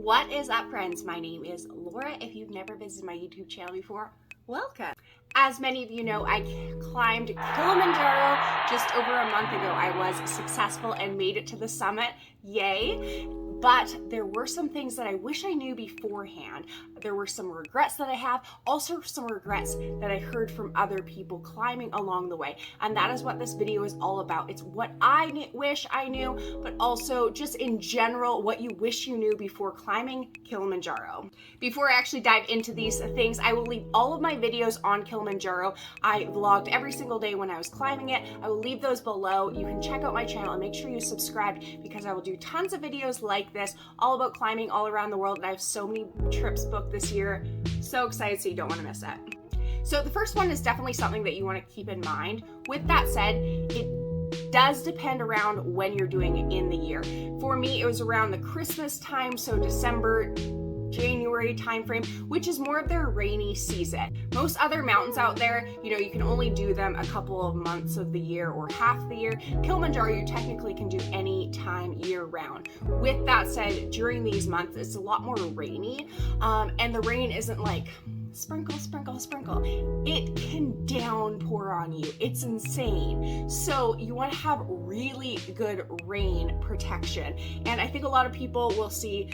What is up, friends? My name is Laura. If you've never visited my YouTube channel before, welcome. As many of you know, I climbed Kilimanjaro just over a month ago. I was successful and made it to the summit. Yay! But there were some things that I wish I knew beforehand. There were some regrets that I have, also some regrets that I heard from other people climbing along the way. And that is what this video is all about. It's what I wish I knew, but also just in general, what you wish you knew before climbing Kilimanjaro. Before I actually dive into these things, I will leave all of my videos on Kilimanjaro. I vlogged every single day when I was climbing it. I will leave those below. You can check out my channel and make sure you subscribe because I will do tons of videos like this, all about climbing all around the world, and I have so many trips booked this year. So excited, so you don't want to miss it. So the first one is definitely something that you want to keep in mind. With that said, it does depend around when you're doing it in the year. For me, it was around the Christmas time, so December, January timeframe, which is more of their rainy season. Most other mountains out there, you can only do them a couple of months of the year or half the year. Kilimanjaro, you technically can do any time year round. With that said, during these months, it's a lot more rainy, and the rain isn't like sprinkle, sprinkle, sprinkle. It can downpour on you. It's insane. So you want to have really good rain protection. And I think a lot of people will see,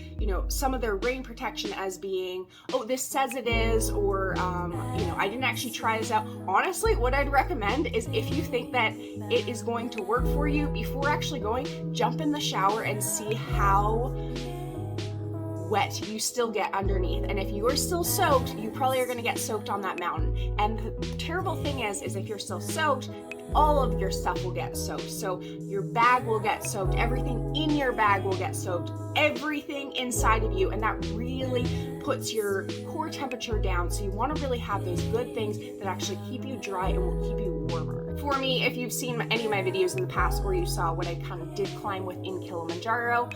some of their rain protection as being, oh, this says it is, or, I didn't actually try this out. Honestly, what I'd recommend is if you think that it is going to work for you, before actually going, jump in the shower and see how wet you still get underneath. And if you are still soaked, you probably are going to get soaked on that mountain. And the terrible thing is if you're still soaked, all of your stuff will get soaked. So your bag will get soaked, everything in your bag will get soaked, everything inside of you, and that really puts your core temperature down. So you want to really have those good things that actually keep you dry and will keep you warmer. For me, if you've seen any of my videos in the past or you saw what I kind of did climb with in Kilimanjaro,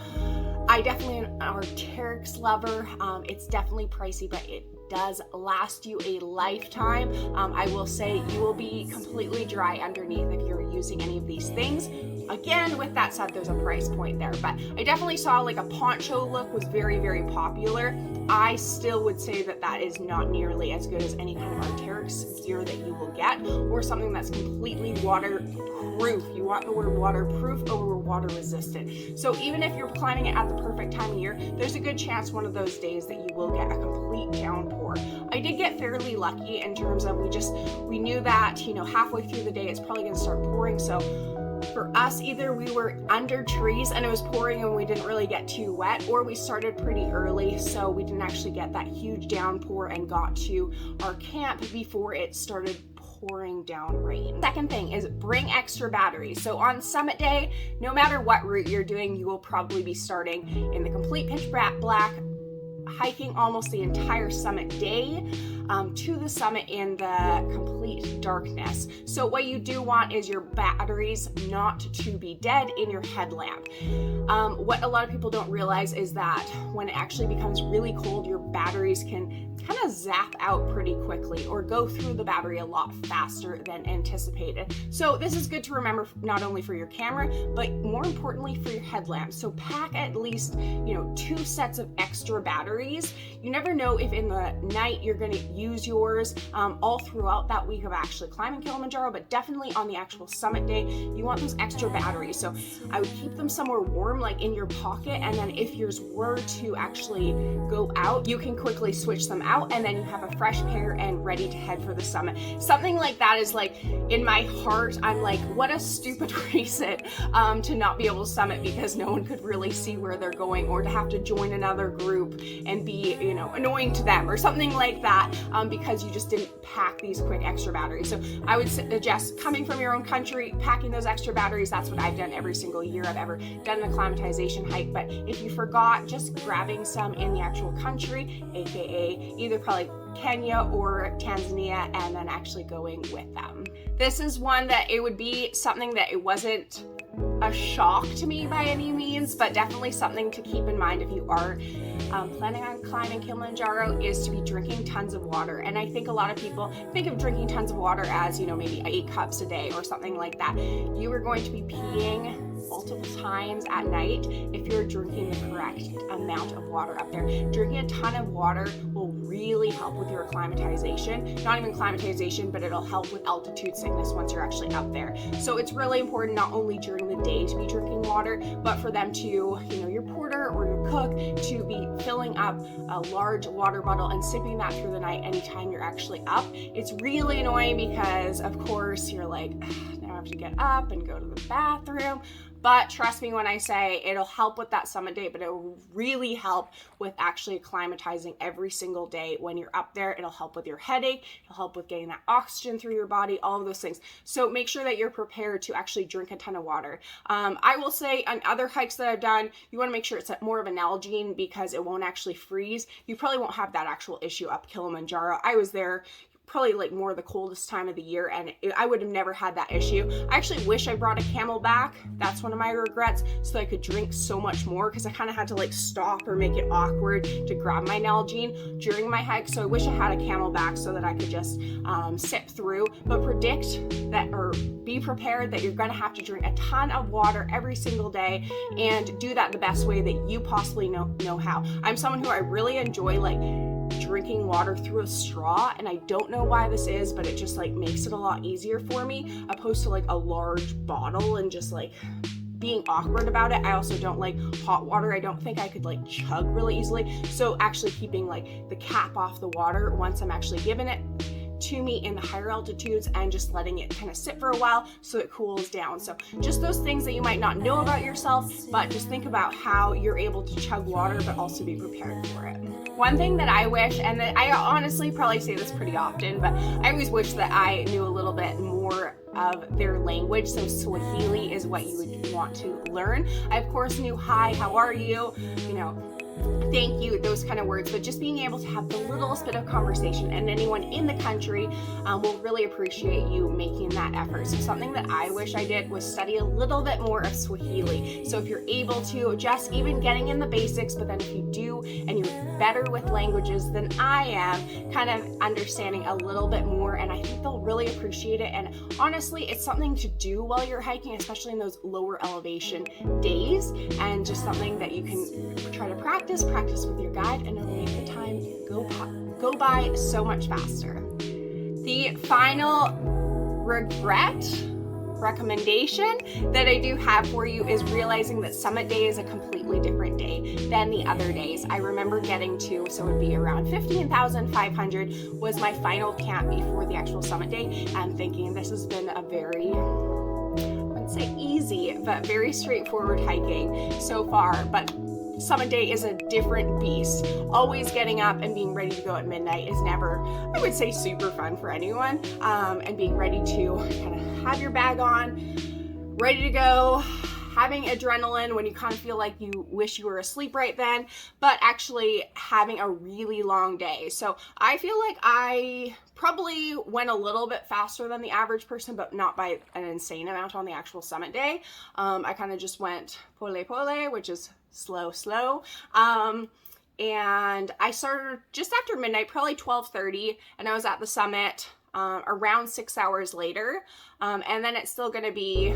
I definitely am an Arc'teryx lover. It's definitely pricey, but it does last you a lifetime. I will say you will be completely dry underneath if you're using any of these things. Again, with that said, there's a price point there, but I definitely saw like a poncho look was very, very popular. I still would say that that is not nearly as good as any kind of Arc'teryx gear that you will get, or something that's completely waterproof. You want the word waterproof over water resistant. So even if you're climbing it at the perfect time of year, there's a good chance one of those days that you will get a complete downpour. I did get fairly lucky in terms of we knew that, halfway through the day it's probably going to start pouring. So for us, either we were under trees and it was pouring and we didn't really get too wet, or we started pretty early so we didn't actually get that huge downpour and got to our camp before it started pouring down rain. Second thing is bring extra batteries. So on summit day, no matter what route you're doing, you will probably be starting in the complete pitch black, hiking almost the entire summit day to the summit in the complete darkness. So what you do want is your batteries not to be dead in your headlamp. What a lot of people don't realize is that when it actually becomes really cold, your batteries can kind of zap out pretty quickly or go through the battery a lot faster than anticipated. So this is good to remember not only for your camera, but more importantly for your headlamp. So pack at least, 2 sets of extra batteries. You never know if in the night you're going to use yours all throughout that week of actually climbing Kilimanjaro, but definitely on the actual summit day, you want those extra batteries. So I would keep them somewhere warm, like in your pocket, and then if yours were to actually go out, you can quickly switch them out, and then you have a fresh pair and ready to head for the summit. Something like that is like, in my heart, I'm like, what a stupid reason to not be able to summit because no one could really see where they're going, or to have to join another group and be, annoying to them or something like that, because you just didn't pack these quick extra batteries. So I would suggest, coming from your own country, packing those extra batteries. That's what I've done every single year I've ever done an acclimatization hike. But if you forgot, just grabbing some in the actual country, aka either probably Kenya or Tanzania, and then actually going with them. This is one that it would be something that it wasn't a shock to me by any means, but definitely something to keep in mind if you are planning on climbing Kilimanjaro, is to be drinking tons of water. And I think a lot of people think of drinking tons of water as, maybe 8 cups a day or something like that. You are going to be peeing multiple times at night if you're drinking the correct amount of water up there. Drinking a ton of water will really help with your acclimatization. Not even acclimatization, but it'll help with altitude sickness once you're actually up there. So it's really important not only during the day to be drinking water, but for them to, your porter or your cook to be filling up a large water bottle and sipping that through the night anytime you're actually up. It's really annoying because, of course, you're like, now I have to get up and go to the bathroom. But trust me when I say it'll help with that summit day, but it will really help with actually acclimatizing every single day when you're up there. It'll help with your headache. It'll help with getting that oxygen through your body, all of those things. So make sure that you're prepared to actually drink a ton of water. I will say on other hikes that I've done, you want to make sure it's more of an Nalgene because it won't actually freeze. You probably won't have that actual issue up Kilimanjaro. I was there probably like more the coldest time of the year, and I would have never had that issue. I actually wish I brought a Camelback. That's one of my regrets, so that I could drink so much more, because I kind of had to like stop or make it awkward to grab my Nalgene during my hike. So I wish I had a Camelback so that I could just sip through, but predict that, or be prepared that you're going to have to drink a ton of water every single day, and do that the best way that you possibly know how. I'm someone who I really enjoy like drinking water through a straw, and I don't know why this is, but it just like makes it a lot easier for me, opposed to like a large bottle and just like being awkward about it. I also don't like hot water. I don't think I could like chug really easily. So actually keeping like the cap off the water once I'm actually giving it to me in the higher altitudes, and just letting it kind of sit for a while so it cools down. So just those things that you might not know about yourself, but just think about how you're able to chug water but also be prepared for it. One thing that I wish, and that I honestly probably say this pretty often, but I always wish that I knew a little bit more of their language. So Swahili is what you would want to learn. I of course knew hi, how are you, thank you, those kind of words, but just being able to have the littlest bit of conversation, and anyone in the country will really appreciate you making that effort. So something that I wish I did was study a little bit more of Swahili. So if you're able to, just even getting in the basics, but then if you do and you're better with languages than I am, kind of understanding a little bit more, and I think they'll really appreciate it. And honestly, it's something to do while you're hiking, especially in those lower elevation days, and just something that you can try to practice with your guide, and it'll make the time go by so much faster. The final recommendation that I do have for you is realizing that summit day is a completely different day than the other days. I remember getting to, so it would be around 15,500 was my final camp before the actual summit day, and thinking this has been a very, I wouldn't say easy, but very straightforward hiking so far. But summit day is a different beast. Always getting up and being ready to go at midnight is never, I would say, super fun for anyone. And being ready to kind of have your bag on, ready to go, having adrenaline when you kind of feel like you wish you were asleep right then, but actually having a really long day. So I feel like I probably went a little bit faster than the average person, but not by an insane amount on the actual summit day. I kind of just went pole pole, which is slow. And I started just after midnight, probably 12:30, and I was at the summit around 6 hours later. And then it's still going to be,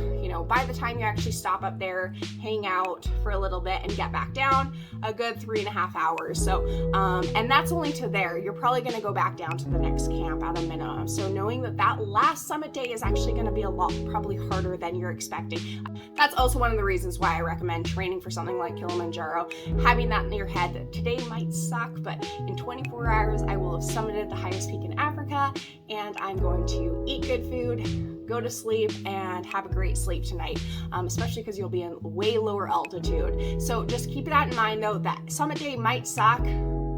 by the time you actually stop up there, hang out for a little bit and get back down, a good 3.5 hours. So, and that's only to there. You're probably going to go back down to the next camp at a minimum. So knowing that last summit day is actually going to be a lot, probably harder than you're expecting. That's also one of the reasons why I recommend training for something like Kilimanjaro, having that in your head that today might suck, but in 24 hours, I will have summited the highest peak in Africa, and I'm going to eat good food, go to sleep, and have a great sleep tonight, especially because you'll be in way lower altitude. So just keep that in mind, though, that summit day might suck,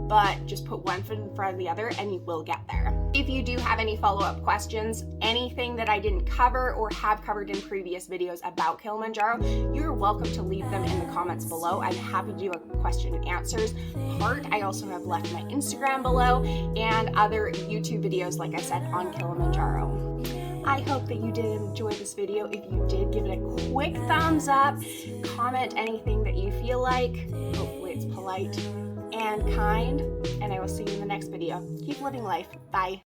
but just put one foot in front of the other and you will get there. If you do have any follow-up questions, anything that I didn't cover or have covered in previous videos about Kilimanjaro, you're welcome to leave them in the comments below. I'm happy to do a question and answers part. I also have left my Instagram below and other YouTube videos, like I said, on Kilimanjaro. I hope that you did enjoy this video. If you did, give it a quick thumbs up, comment anything that you feel like. Hopefully it's polite and kind, and I will see you in the next video. Keep living life. Bye.